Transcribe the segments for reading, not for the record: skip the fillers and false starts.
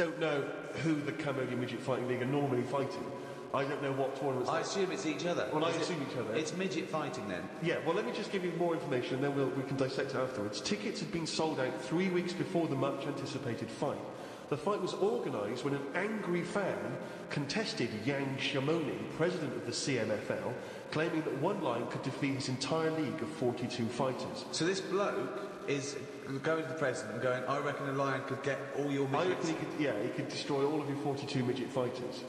don't know who the Cambodian Midget Fighting League are normally fighting. I don't know what tournaments... I assume it's each other. Well, I assume each other. It's midget fighting then? Yeah, well, let me just give you more information and then we can dissect it afterwards. Tickets had been sold out 3 weeks before the much-anticipated fight. The fight was organised when an angry fan contested Yang Shamoni, president of the CMFL, claiming that one lion could defeat his entire league of 42 fighters. So this bloke is going to the president and going, I reckon a lion could get all your midgets. I reckon he could destroy all of your 42 midget fighters.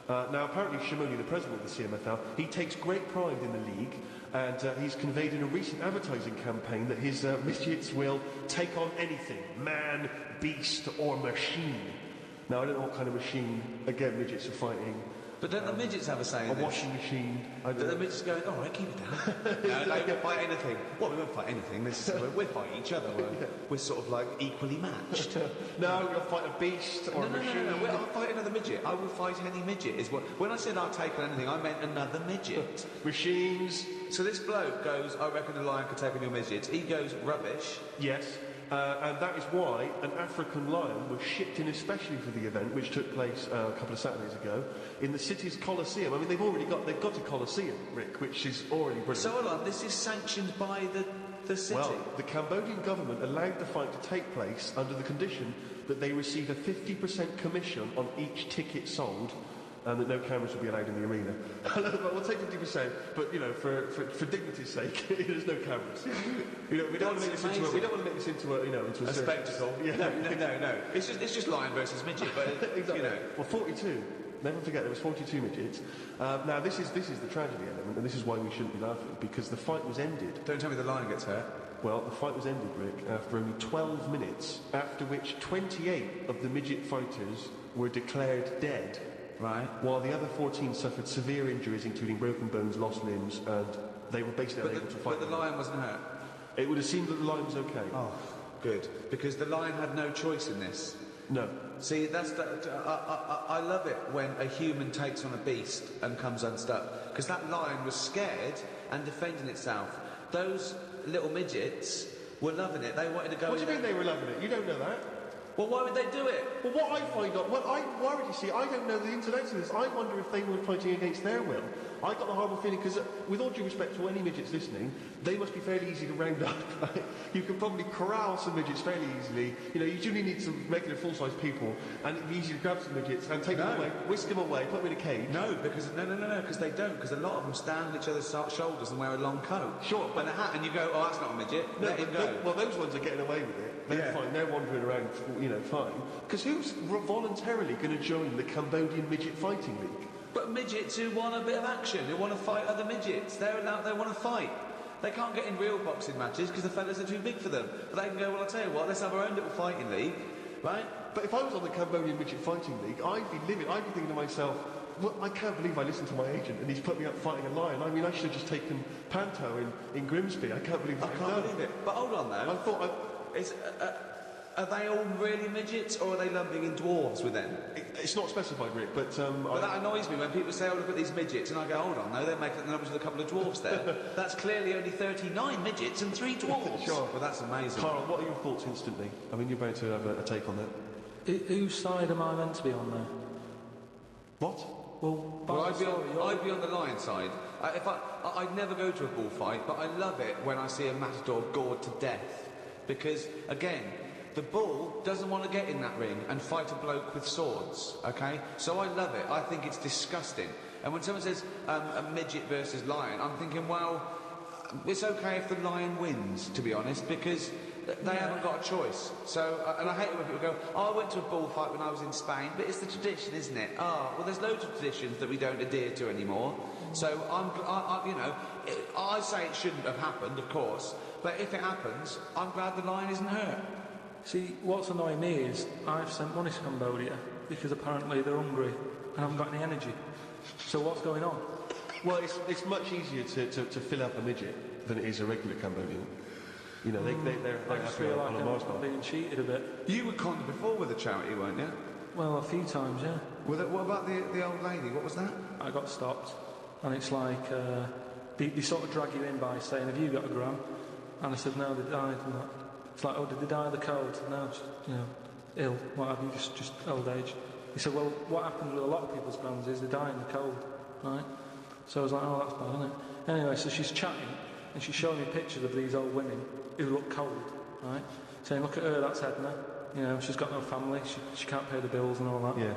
Now, apparently Shamoni, the president of the CMFL, he takes great pride in the league, and he's conveyed in a recent advertising campaign that his midgets will take on anything, man, beast or machine. Now, I don't know what kind of machine, again, midgets are fighting. But don't the midgets have a say in a this? washing machine. But the midgets going, all right, keep it down. No, we'll fight anything. Well, we won't fight anything. We'll fight each other. We're sort of like equally matched. No, we'll fight a beast or a machine. No. I'll fight another midget. I will fight any midget. When I said I'll take on anything, I meant another midget. Machines. So this bloke goes, I reckon a lion could take on your midgets. He goes, rubbish. Yes. And that is why an African lion was shipped in especially for the event, which took place a couple of Saturdays ago, in the city's Colosseum. I mean, they've got a Colosseum, Rick, which is already brilliant. So hold on, this is sanctioned by the city? Well, the Cambodian government allowed the fight to take place under the condition that they receive a 50% commission on each ticket sold, and that no cameras will be allowed in the arena. But we'll take 50%, but, you know, for dignity's sake, there's no cameras. You know, we don't want to make this into a spectacle. Yeah. No. It's just lion versus midget, but, exactly. You know. Well, 42. Never forget, there was 42 midgets. Now, this is the tragedy element, and this is why we shouldn't be laughing, because the fight was ended. Don't tell me the lion gets hurt. Well, the fight was ended, Rick, after only 12 minutes, after which 28 of the midget fighters were declared dead. Right. While the other 14 suffered severe injuries, including broken bones, lost limbs, and they were basically unable to fight. But the lion wasn't hurt? It would have seemed that the lion was okay. Oh, good. Because the lion had no choice in this. No. See, I love it when a human takes on a beast and comes unstuck. Because that lion was scared and defending itself. Those little midgets were loving it. They wanted to go... What do you mean they were loving it? You don't know that. Well, why would they do it? Well, what I find out... Well, I worried, you see, I don't know the ins and outs of this. I wonder if they were fighting against their will. I got the horrible feeling, because with all due respect to any midgets listening, they must be fairly easy to round up, right? You can probably corral some midgets fairly easily. You know, you do need some regular full-size people, and it'd be easy to grab some midgets and take them away, whisk them away, put them in a cage. No, because they don't, because a lot of them stand on each other's shoulders and wear a long coat. Sure. And a hat, and you go, oh, that's not a midget, let him go. Well, those ones are getting away with it. They're fine, they're wandering around, you know, fine. Because who's voluntarily going to join the Cambodian Midget Fighting League? But midgets who want a bit of action, who want to fight other midgets. They're allowed, they want to fight. They can't get in real boxing matches because the fellas are too big for them. But they can go, well, I'll tell you what, let's have our own little fighting league, right? But if I was on the Cambodian Midget Fighting League, I'd be livid. I'd be thinking to myself, well, I can't believe I listened to my agent and he's put me up fighting a lion. I mean, I should have just taken Panto in Grimsby. I can't believe I can't believe it. But hold on, though. I thought... Are they all really midgets, or are they lumping in dwarves with them? It's not specified, Rick, but... But that annoys me when people say, oh, look at these midgets, and I go, hold on, no, they're making the numbers with a couple of dwarves there. That's clearly only 39 midgets and 3 dwarves. Sure. Well, that's amazing. Carl, what are your thoughts instantly? I mean, you're about to have a take on that. Whose side am I meant to be on there? What? Well, I'd be on the lion side. I'd never go to a bullfight, but I love it when I see a matador gored to death. Because, again... The bull doesn't want to get in that ring and fight a bloke with swords, okay? So I love it. I think it's disgusting. And when someone says a midget versus lion, I'm thinking, well, it's okay if the lion wins, to be honest, because they haven't got a choice. So, and I hate it when people go, oh, I went to a bullfight when I was in Spain, but it's the tradition, isn't it? Oh, well, there's loads of traditions that we don't adhere to anymore. So, I say it shouldn't have happened, of course, but if it happens, I'm glad the lion isn't hurt. See, what's annoying me is I've sent money to Cambodia because apparently they're hungry and haven't got any energy. So what's going on? Well, it's much easier to fill up a midget than it is a regular Cambodian. You know, they're I just feel like I'm being cheated a bit. You were conned before with a charity, weren't you? Well, a few times, yeah. What about the old lady? What was that? I got stopped, and it's like they sort of drag you in by saying, "Have you got a gram?" And I said, "No, they died." And that. It's like, "Oh, did they die of the cold?" No, just, you know, ill, what have you, just old age. He said, well, what happens with a lot of people's grands is they die in the cold, right? So I was like, oh, that's bad, isn't it? Anyway, so she's chatting, and she's showing me pictures of these old women who look cold, right? Saying, look at her, that's Edna. You know, she's got no family, she can't pay the bills and all that. Yeah.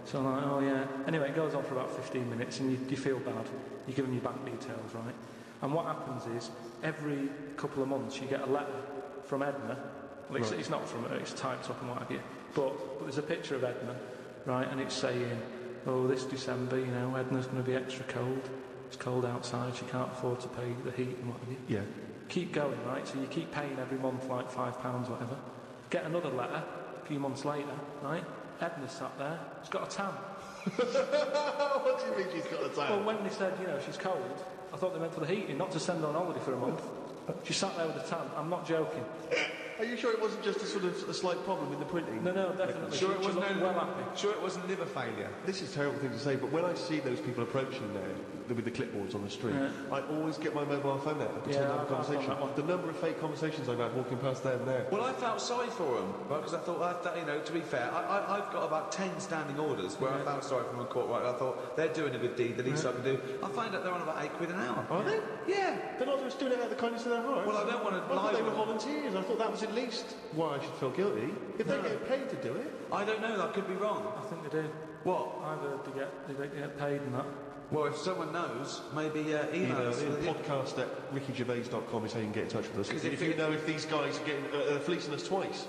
So I'm like, oh yeah. Anyway, it goes on for about 15 minutes, and you feel bad. You give them your bank details, right? And what happens is, every couple of months, you get a letter from Edna. Well, it's not from her, it's typed up and what have you. But there's a picture of Edna, right? And it's saying, oh, this December, you know, Edna's going to be extra cold. It's cold outside, she can't afford to pay the heat and what have you. Yeah. Keep going, right? So you keep paying every month like £5, whatever. Get another letter a few months later, right? Edna's sat there, she's got a tan. What do you mean she's got a tan? Well, when they said, you know, she's cold, I thought they meant for the heating, not to send her on holiday for a month. She sat there with a tan, I'm not joking. Are you sure it wasn't just a slight problem in the printing? No, definitely. Sure, it She wasn't looked well happy. Sure, it wasn't liver failure. This is a terrible thing to say, but when I see those people approaching now with the clipboards on the street, I always get my mobile phone out and pretend to have a conversation. The number of fake conversations I've had walking past there and there. Well, I felt sorry for them, right, because I thought, you know, to be fair, I've got about 10 standing orders where I felt sorry for them in court, right? I thought, they're doing a good deed, the least I can do. I find out they're on about £8 an hour. Are they? Yeah. They're not just doing it out of the kindness of their hearts. Well, I don't want to I lie thought they with were them. volunteers. I thought that was at least why I should feel guilty. If they get paid to do it. I don't know, I could be wrong. I think they do. What? I've heard they get paid and that. Well, if someone knows, maybe email us. Podcast at rickygervais.com is how you can get in touch with us. Because if you know if these guys are getting fleecing us twice.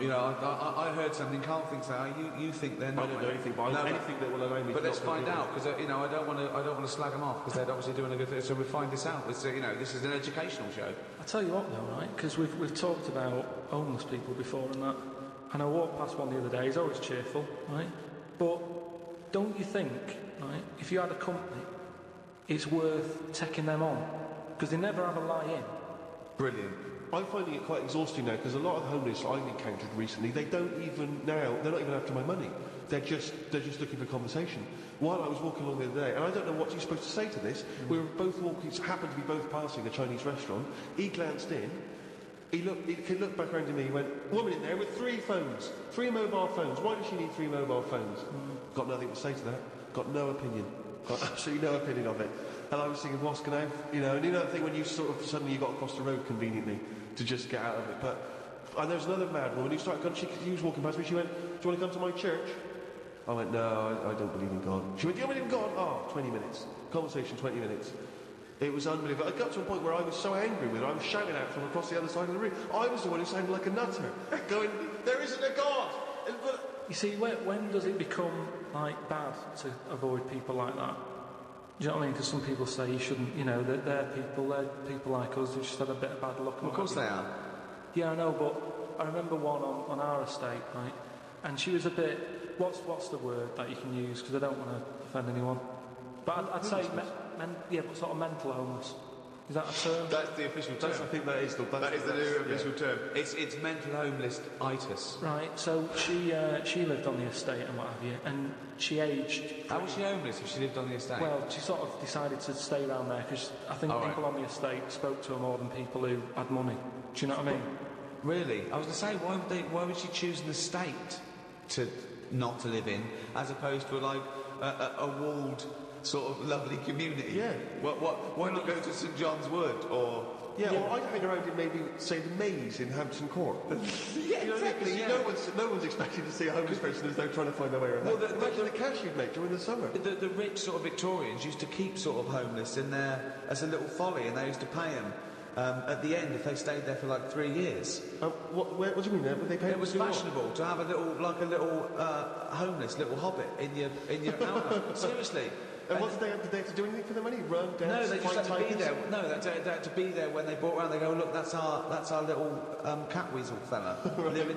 You know, I heard something. Carl thinks that. You think they're not. I don't know anything, but anything that will allow me. But to let's find out, because you know, I don't want to slag them off, because they're obviously doing a good thing. So we find this out. It's, you know, this is an educational show. I tell you what, though, right? Because we've talked about homeless people before and that. And I walked past one the other day. He's always cheerful, right? But don't you think, right? If you had a company, it's worth taking them on, because they never have a lie in. Brilliant. I'm finding it quite exhausting now, because a lot of the homeless I've encountered recently, they're not even after my money. They're just looking for conversation. While I was walking along the other day, and I don't know what you're supposed to say to this, we were both walking, happened to be both passing a Chinese restaurant. He glanced in, he looked back around to me, he went, woman in there with 3 phones, 3 mobile phones. Why does she need 3 mobile phones? Got nothing to say to that. Got no opinion. Got absolutely no opinion of it. And I was thinking, what's going to happen? You know, and you know that thing when you sort of suddenly you got across the road conveniently to just get out of it. And there was another mad woman who started going, she was walking past me, she went, do you want to come to my church? I went, no, I don't believe in God. She went, do you believe in God? Oh, 20 minutes. Conversation, 20 minutes. It was unbelievable. I got to a point where I was so angry with her, I was shouting out from across the other side of the room. I was the one who sounded like a nutter, going, there isn't a God! You see, when does it become, like, bad to avoid people like that? Do you know what I mean? Because some people say you shouldn't, you know, they're people like us who just had a bit of bad luck. Well, of course they are. Yeah, I know, but I remember one on our estate, right? And she was a bit, what's the word that you can use? Because I don't want to offend anyone. But I'd say, but sort of mental homeless. Is that a term? That's the official term. I think that is the new official term. It's mental homeless-itis. Right, so she lived on the estate and what have you, and she aged. How was she homeless if she lived on the estate? Well, she sort of decided to stay around there because I think people on the estate spoke to her more than people who had money. Do you know what I mean? Really? I was going to say, why would she choose an estate to not to live in, as opposed to like a walled sort of lovely community? Yeah. Why not go to St John's Wood or? Yeah, or I'd hang around in maybe, say, the maze in Hampton Court. Yeah, exactly. Yeah. No one's expecting to see a homeless person as they're trying to find their way around. Well, imagine the cash you'd make during the summer. The rich sort of Victorians used to keep sort of homeless in there as a little folly, and they used to pay them at the end if they stayed there for like 3 years. What do you mean? Were they paying? It was fashionable to have a little homeless little hobbit in your outhouse. Seriously. And what did they have to do anything for the money? Run, dance, no, they just had to be tigers? there. No, they had to be there when they brought around. They go, look, that's our little cat weasel fella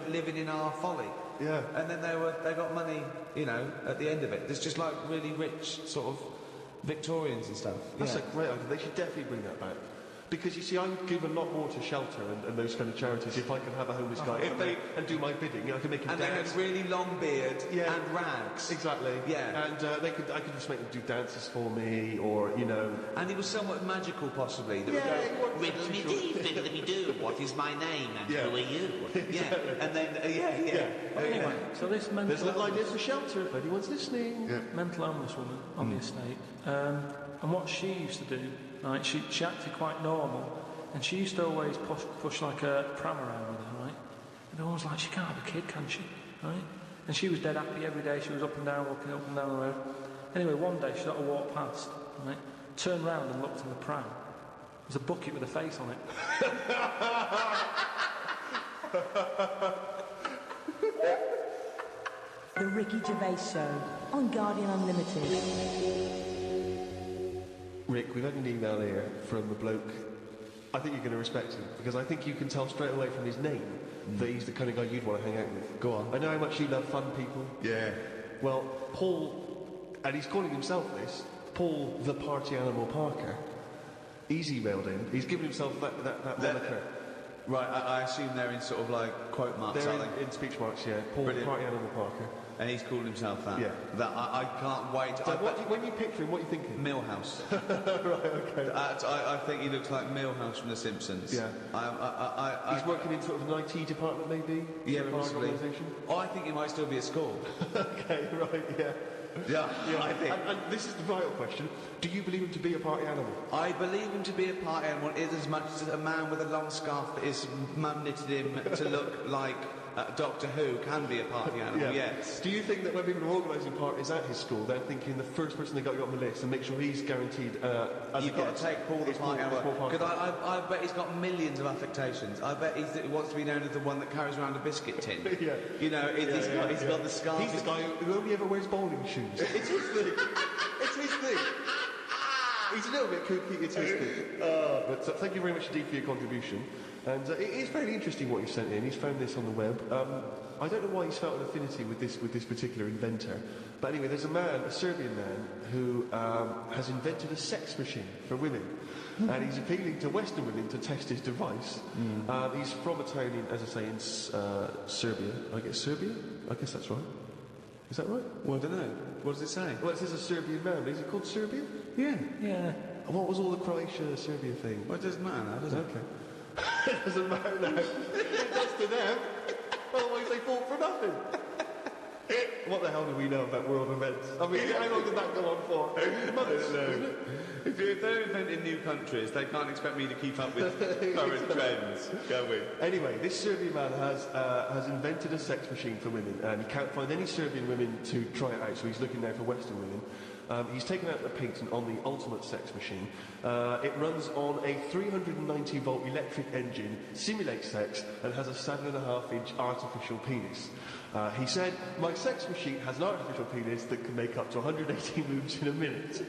living in our folly. Yeah. And then they got money, you know, at the end of it. There's just like really rich sort of Victorians and stuff. That's a great idea. They should definitely bring that back. Because you see, I would give a lot more to shelter and those kind of charities if I could have a homeless guy and do my bidding. I could make him and dance. they had really long beard and rags. Exactly. Yeah. And I could just make them do dances for me, or you know. And he was somewhat magical, possibly. That Yeah, would go, riddle-me-dee, fiddle-me-doo, what is my name and who are you? Exactly. Yeah. And then, Anyway, so this mental There's little ideas for shelter if anyone's listening. Yeah. Mental homeless woman on the estate. And what she used to do, right, she acted quite normal, and she used to always push like a pram around with her, right? And everyone was like, she can't have a kid, can she? Right? And she was dead happy every day. She was up and down, walking up and down the road. Anyway, one day she sort of walked past, right? Turned round and looked in the pram. There's a bucket with a face on it. The Ricky Gervais Show on Guardian Unlimited. Rick, we've had an email here from a bloke. I think you're going to respect him, because I think you can tell straight away from his name that he's the kind of guy you'd want to hang out with. Go on. I know how much you love fun people. Yeah. Well, Paul, and he's calling himself this, Paul the Party Animal Parker. He's emailed in. He's given himself that moniker. Right, I assume they're in sort of like quote marks, They're aren't they? in speech marks, yeah. Paul Brilliant. the Party Animal Parker. And he's called himself that? Yeah. That I can't wait. So when you picture him, what are you thinking? Millhouse. Right, okay. I think he looks like Millhouse from The Simpsons. Yeah. He's working in sort of an IT department, maybe? Yeah, for a large possibly. organisation? Oh, I think he might still be at school. Okay, right, yeah. Yeah, I think. And this is the vital question. Do you believe him to be a party animal? I believe him to be a party animal is as much as a man with a long scarf that his mum knitted him to look like Doctor Who can be a party animal, yes. Do you think that when people are organising parties at his school, they're thinking the first person they got on the list and make sure he's guaranteed as You've got to take Paul the party animal. Because I bet he's got millions of affectations. I bet he wants to be known as the one that carries around a biscuit tin. Yeah. You know, he's got the scarf. He's the guy who only ever wears bowling shoes. It's his thing. It's his thing. He's a little bit kooky, it's his thing. But thank you very much indeed for your contribution. And it is very interesting what you sent in. He's found this on the web. I don't know why he's felt an affinity with this particular inventor. But anyway, there's a Serbian man, who has invented a sex machine for women. And he's appealing to Western women to test his device. He's from a town in, as I say, in Serbia. I guess Serbia? I guess that's right. Is that right? Well, I don't know. What does it say? Well, it says a Serbian man. Is it called Serbia? Yeah. Yeah. And what was all the Croatia-Serbia thing? Well, it doesn't matter now, does it? Okay. It doesn't matter now. It does to them. Otherwise they fought for nothing. What the hell do we know about world events? I mean, how long did that go on for? Months, isn't it? If they're inventing new countries, they can't expect me to keep up with current trends, can we? Anyway, this Serbian man has invented a sex machine for women, and he can't find any Serbian women to try it out, so he's looking now for Western women. He's taken out the patent on the ultimate sex machine. It runs on a 390-volt electric engine, simulates sex, and has a 7.5-inch artificial penis. He said, "My sex machine has an artificial penis that can make up to 180 moves in a minute."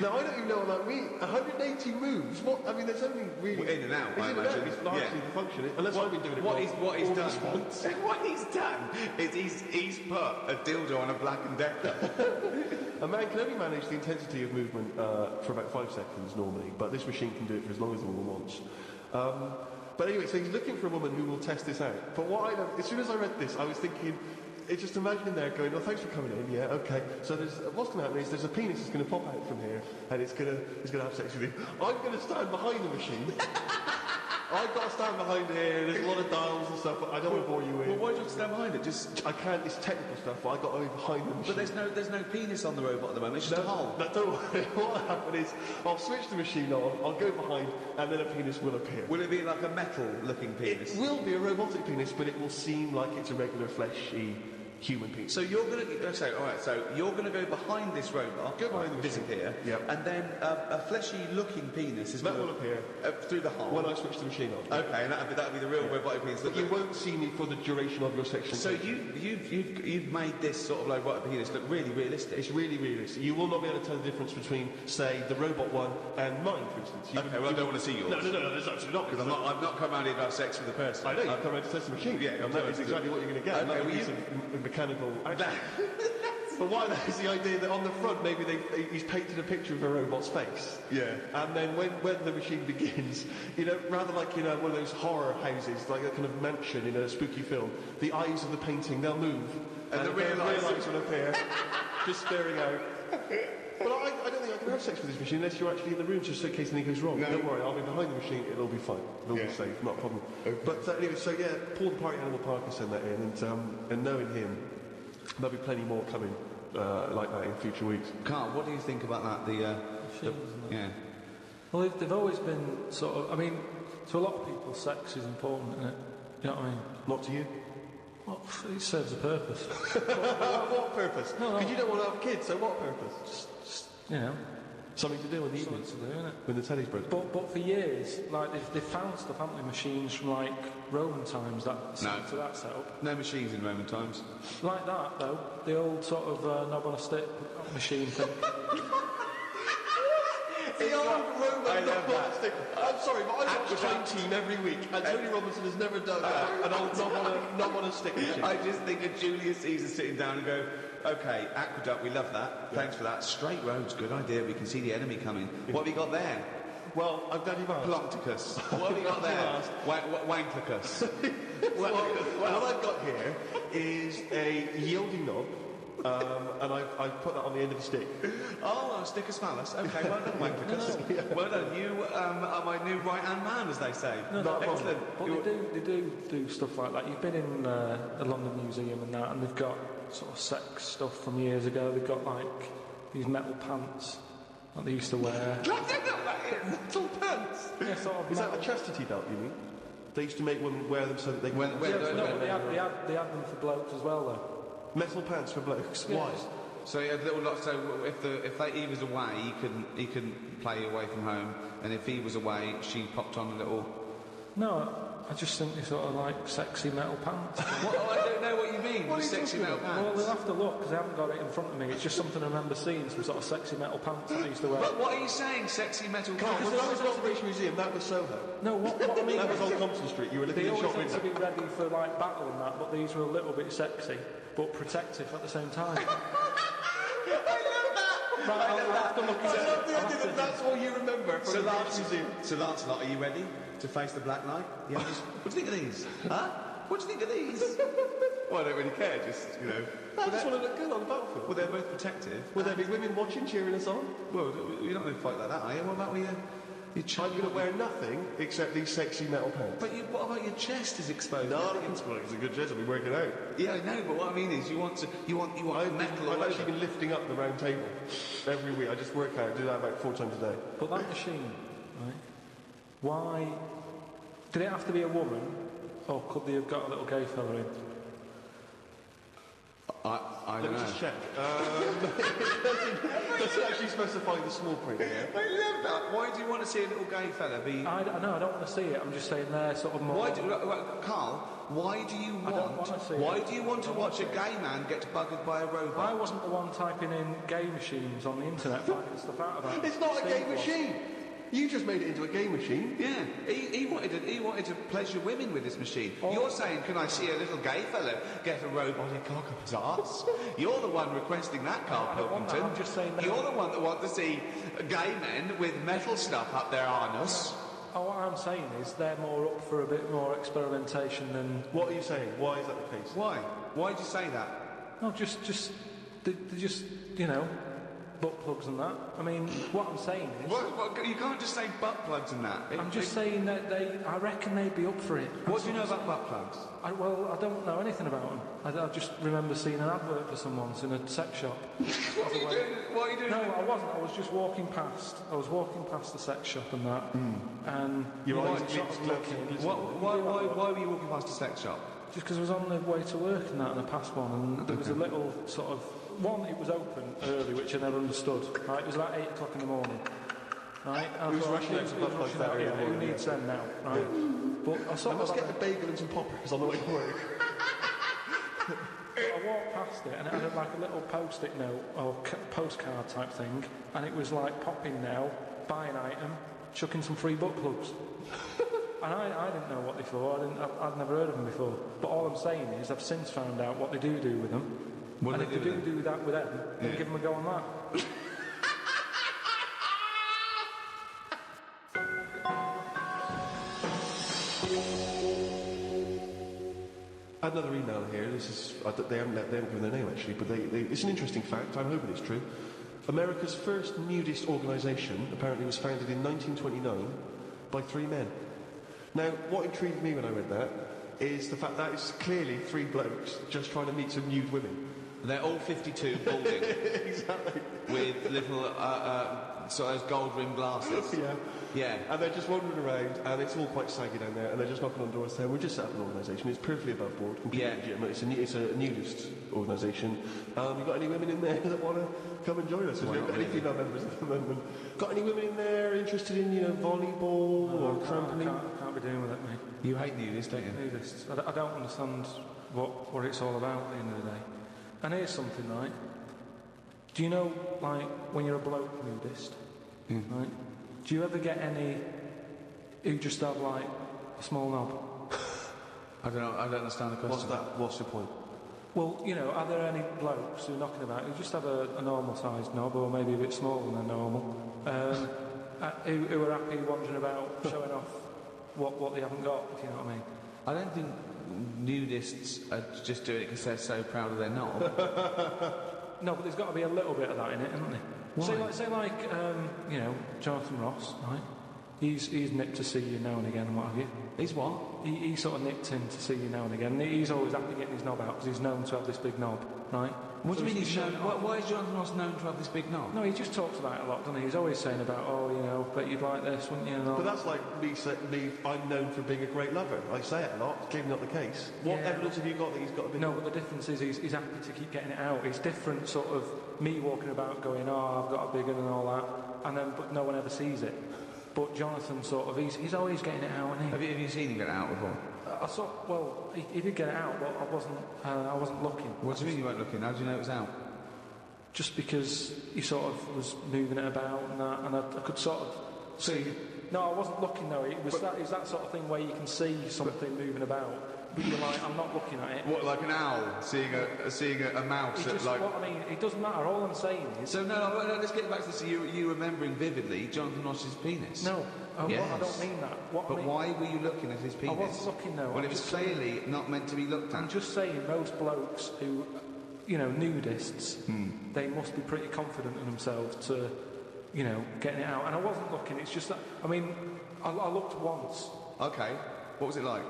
Now, I don't even know what that means. 180 moves? What? I mean, there's only really... Well, in and out, I in imagine. And out. It's largely the function. Unless I've been doing it what he's done. once. What he's done is he's put a dildo on a Black & Decker. A man can only manage the intensity of movement for about 5 seconds normally, but this machine can do it for as long as the woman wants. But anyway, so he's looking for a woman who will test this out. But what as soon as I read this, I was thinking, it's just imagining there going, "Oh, thanks for coming in. Yeah, okay." So what's going to happen is there's a penis that's going to pop out from here, and it's going to have sex with you. I'm going to stand behind the machine. I've got to stand behind here. There's a lot of dials and stuff, but I don't want to bore you in. Well, why do you have to stand behind it? I can't. It's technical stuff, but I've got to be behind the machine. But there's no penis on the robot at the moment. It's just a hole. No, don't worry. What will happen is I'll switch the machine on. I'll go behind, and then a penis will appear. Will it be like a metal-looking penis? It will be a robotic penis, but it will seem like it's a regular fleshy human penis. So you're going to So you're going to go behind this robot, Go behind the machine. disappear, Yep. and then a fleshy-looking penis is That going will appear through the hole. when I switch the machine on. Okay, and that'll be the real robotic penis. But you won't see me for the duration of your section. So you've made this sort of like robotic penis look really realistic. It's really realistic. You will not be able to tell the difference between, say, the robot one and mine, for instance. Okay, well I don't want to see yours. No, there's absolutely not. Because I've not come around here to have sex with a person. I know, you've come around to test the machine. Yeah, and that is exactly what you're going to get. Okay, and that will well, be some mechanical action. But why that is the idea that on the front maybe he's painted a picture of a robot's face. Yeah. And then when the machine begins, rather like one of those horror houses, like a kind of mansion in a spooky film, the eyes of the painting, they'll move. And the real eyes will appear, just staring out. But I don't think I can have sex with this machine unless you're actually in the room, just in case anything goes wrong. No. Don't worry, I'll be behind the machine, it'll be fine. It'll be safe, not a problem. Okay. But anyway, so yeah, Paul the Party Animal Parker sent that in, and knowing him, there'll be plenty more coming like that in future weeks. Carl, what do you think about that? Yeah. Well, they've always been sort of... I mean, to a lot of people, sex is important, isn't it? You know what I mean? Not to you? Well, it serves a purpose. What purpose? No. Because you don't want to have kids, so what purpose? Just, you know, Something to do in the evenings something to do, innit? when the telly's broken. But for years, like they've found stuff, haven't they? Machines from like Roman times that to that setup. No machines in Roman times. Like that though, the old sort of knob on a stick machine thing. The old Roman love that. stick. I'm sorry, but I watch Time Team every week, and Tony Robinson has never done an old knob on a stick machine. I just think of Julius Caesar sitting down and go, okay, aqueduct, we love that. Thanks for that. Straight roads, good idea. We can see the enemy coming. What have you got there? Well, I'm glad you've asked. Ploncticus. What have you got there? Wanklicus. What I've got here is a yielding knob, and I've put that on the end of the stick. Oh, a stick of phallus. Okay, well done, Wanklicus. Well done. You are my new right-hand man, as they say. Excellent. But they do stuff like that. You've been in the London Museum and that, and they've got sort of sex stuff from years ago. They've got like these metal pants that they used to wear. I don't know what that is. Metal pants. Yeah, sort of Is that metal. a chastity belt, you mean? They used to make women wear them so that they could... No, but they had them for blokes as well, though. Metal pants for blokes. Yeah. Why? So you had a little lot. So if he was away, he couldn't play away from home, and if he was away, she popped on a little. No, I just think they sort of like sexy metal pants. What? Oh, I don't know what you mean. What are you Sexy talking metal about? Well, pants. they'll have to look because I haven't got it in front of me. It's just something I remember seeing, some sort of sexy metal pants that they used to wear. But what are you saying? Sexy metal Carl, pants. when I was at the British Museum, that was Soho. No, what I mean That was is on Compton Street. You were looking they in the always shop had to window. be ready for like battle and that, but these were a little bit sexy, but protective at the same time. Right, I'll have to look I at love the it. idea that that's all you remember from the British Museum. So Lancelot, are you ready to face the Black Knight? Yeah. What do you think of these? Huh? What do you think of these? Well, I don't really care. Just I just want to look good on the battlefield. Well, they're both protective. Will there be women watching, cheering us on? Well, you're not going to fight like that, are you? What about with your I'm going to wear nothing except these sexy metal pants. But what about your chest is exposed? No, it's a good chest. I'll be working out. Yeah, I know, but what I mean is you want metal. I've actually been lifting up the round table every week. I just work out, do that about 4 times a day. But that machine, right? Why did it have to be a woman, or could they have got a little gay fella in? I Let don't me know. just check. It doesn't actually specify the small print here. I love that. Why do you want to see a little gay fella be? I don't want to see it. I'm just saying they're sort of more. Why Carl? Why do you I don't wanna see Why it. do you want to watch a gay man get buggered by a robot? I wasn't the one typing in gay machines on the internet finding stuff out about it. It's not a Steve gay was. machine. You just made it into a gay machine. Yeah, he wanted to pleasure women with this machine. Oh. You're saying, can I see a little gay fella get a robotic cock up his arse? You're the one requesting that, Karl I don't want that, Pilkington. I'm just saying that. You're the one that wants to see gay men with metal stuff up their anus. Oh, what I'm saying is they're more up for a bit more experimentation than. What are you saying? Why is that the case? Why? Why'd you say that? No, just they just butt plugs and that. I mean, what I'm saying is. What, you can't just say butt plugs and that. I'm just saying that I reckon they'd be up for it. What do you know about butt plugs? I don't know anything about them. I just remember seeing an advert for some once in a sex shop. What are you doing? No, I wasn't. I was just walking past. I was walking past the sex shop and that. And Your eyes sort of blinked, looking. Why were you walking past a sex shop? Just because I was on the way to work and that, and I passed one, and there was a little sort of one. It was open early, which I never understood. Right, it was about 8 o'clock in the morning. Right, and I Who's thought, rushing out to butt plugs rushing that out, early in yeah, the who morning, needs them now? Right, but I I sort must of get a bagel and some poppers on the way to work. I walked past it and it had like a little post-it note or postcard type thing, and it was like pop in now, buy an item, chuck in some free butt plugs. And I didn't know what they for. I'd never heard of them before. But all I'm saying is I've since found out what they do with them. What and if they do that with them, then give them a go on that. Another email here. This is they haven't given their name actually, but it's an interesting fact. I'm hoping it's true. America's first nudist organisation apparently was founded in 1929 by 3 men. Now, what intrigued me when I read that is the fact that it's clearly 3 blokes just trying to meet some nude women. They're all 52, balding. Exactly. With little sort of gold-rimmed glasses. Yeah. Yeah. And they're just wandering around, and it's all quite saggy down there, and they're just knocking on doors saying, we're just set up an organisation, it's perfectly above board, completely legitimate, it's a nudist organisation. You got any women in there that want to come and join us? Have you got any female members at the moment? Got any women in there interested in, volleyball or trampoline? I can't be doing with it, mate. You hate nudists, don't you? Nudists. I don't understand what it's all about at the end of the day. And here's something, right? Do you know, like, when you're a bloke nudist, right? Do you ever get any who just have, like, a small knob? I don't understand the question. What's your point? Well, are there any blokes who are knocking about who just have a normal-sized knob, or maybe a bit smaller than normal, who are happy wandering about showing off what they haven't got, if you know what I mean? I don't think nudists are just doing it because they're so proud of their knob. No, but there's got to be a little bit of that in it, hasn't there? Why? Say like Jonathan Ross, right? He's nipped to see you now and again and what have you. He's what? He sort of nipped in to see you now and again. He's always happy getting his knob out because he's known to have this big knob, right? What do you mean he's known? Why is Jonathan Ross known to have this big knob? No, he just talks about it a lot, doesn't he? He's always saying about, but you'd like this, wouldn't you? But that's like me saying, I'm known for being a great lover. I say it a lot, it's clearly not the case. What evidence have you got that he's got a big knob? No, but the difference is he's happy to keep getting it out. It's different sort of me walking about going, I've got a big one and all that, but no one ever sees it. But Jonathan sort of, he's always getting it out, isn't he? Have you seen him get it out before? He did get it out, but I wasn't looking. What do you mean you weren't looking? How do you know it was out? Just because he sort of was moving it about and that, and I could sort of see. No, I wasn't looking though. It was that sort of thing where you can see something moving about, but you're like, I'm not looking at it. What, like an owl seeing a mouse? What I mean, it doesn't matter. All I'm saying is. So no, let's get back to this. You remembering vividly Jonathan Ross's penis? No, yes. I don't mean that. Why were you looking at his penis? I wasn't looking though. Well, it was clearly not meant to be looked at. I'm just saying, most blokes who, nudists, they must be pretty confident in themselves to, getting it out. And I wasn't looking. It's just that. I mean, I looked once. Okay. What was it like?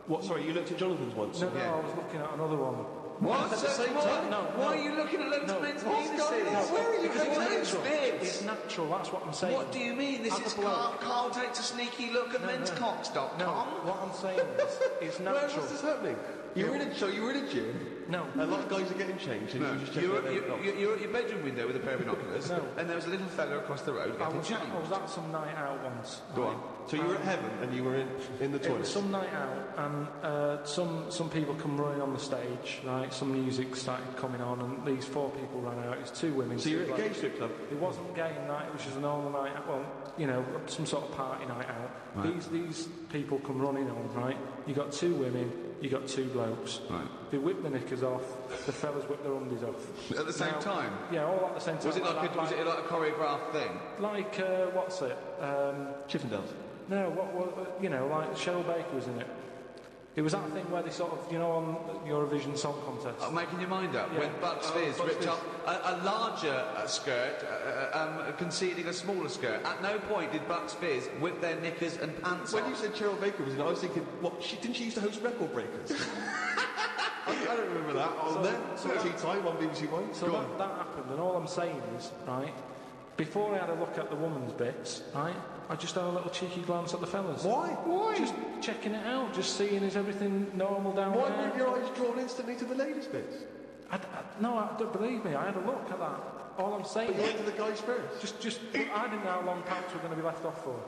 What? Sorry, you looked at Jonathan's once? No, I was looking at another one. What? At the same time? No. Why are you looking at loads of men's penises? Where are you getting those bits? It's natural, that's what I'm saying. What do you mean? This is Carl takes a sneaky look at menscocks.com. No, what I'm saying is, it's natural. Where was this happening? You were in a gym? No. A lot of guys are getting changed. And you just you were at your bedroom window with a pair of binoculars, and there was a little fella across the road getting changed. I was at some night out once. Go on. So you were at heaven and you were in the toilet? It was some night out, and some people come running on the stage, right? Some music started coming on, and these 4 people ran out. It was 2 women. So you were at a gay strip club? It wasn't gay night, it was just a normal night out. Well, some sort of party night out. Right. These people come running on, right? You got 2 women, you got 2 blokes. Right. They whip their knickers off, the fellas whip their undies off. At the same time? Yeah, all at the same time. Was it like a choreographed thing? Like, what's it? Chippendales? No, like Cheryl Baker was in it. It was that thing where they sort of, on Eurovision Song Contest. Making your mind up. Yeah. When Bucks Fizz ripped off a larger skirt, conceding a smaller skirt. At no point did Bucks Fizz whip their knickers and pants off. When you said Cheryl Baker was in it, I was thinking, didn't she used to host Record Breakers? I don't remember that on there. Tea Time on BBC One. So that happened, and all I'm saying is, right, before I had a look at the woman's bits, right, I just had a little cheeky glance at the fellas. Why? Just checking it out, just seeing is everything normal down there. Why weren't your eyes drawn instantly to the ladies' bits? Don't believe me, I had a look at that. All I'm saying But you went to the guys first? I didn't know how long pants were going to be left off for.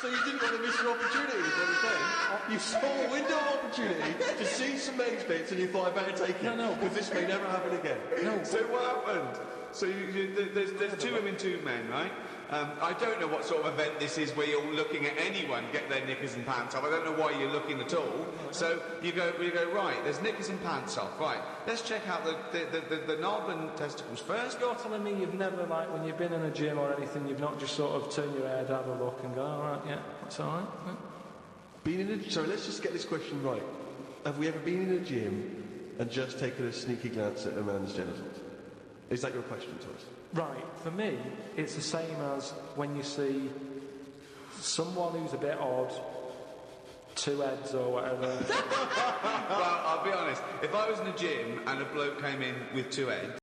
So you didn't want to miss your opportunity, is what you're saying? You saw a window of opportunity to see some men's bits and you thought, I better take it. No. Because this may never happen again. No. So what happened? So there's 2 women, 2 men, right? I don't know what sort of event this is where you're looking at anyone get their knickers and pants off. I don't know why you're looking at all. So you go, right, there's knickers and pants off. Right, let's check out the knob and testicles first. You're telling me you've never, like, when you've been in a gym or anything, you've not just sort of turned your head, have a look and go, all right, yeah, that's all right. Yeah. Been in a... Sorry, let's just get this question right. Have we ever been in a gym and just taken a sneaky glance at a man's genitals? Is that your question to us? Right, for me, it's the same as when you see someone who's a bit odd, two heads or whatever. Well, I'll be honest, if I was in a gym and a bloke came in with two heads,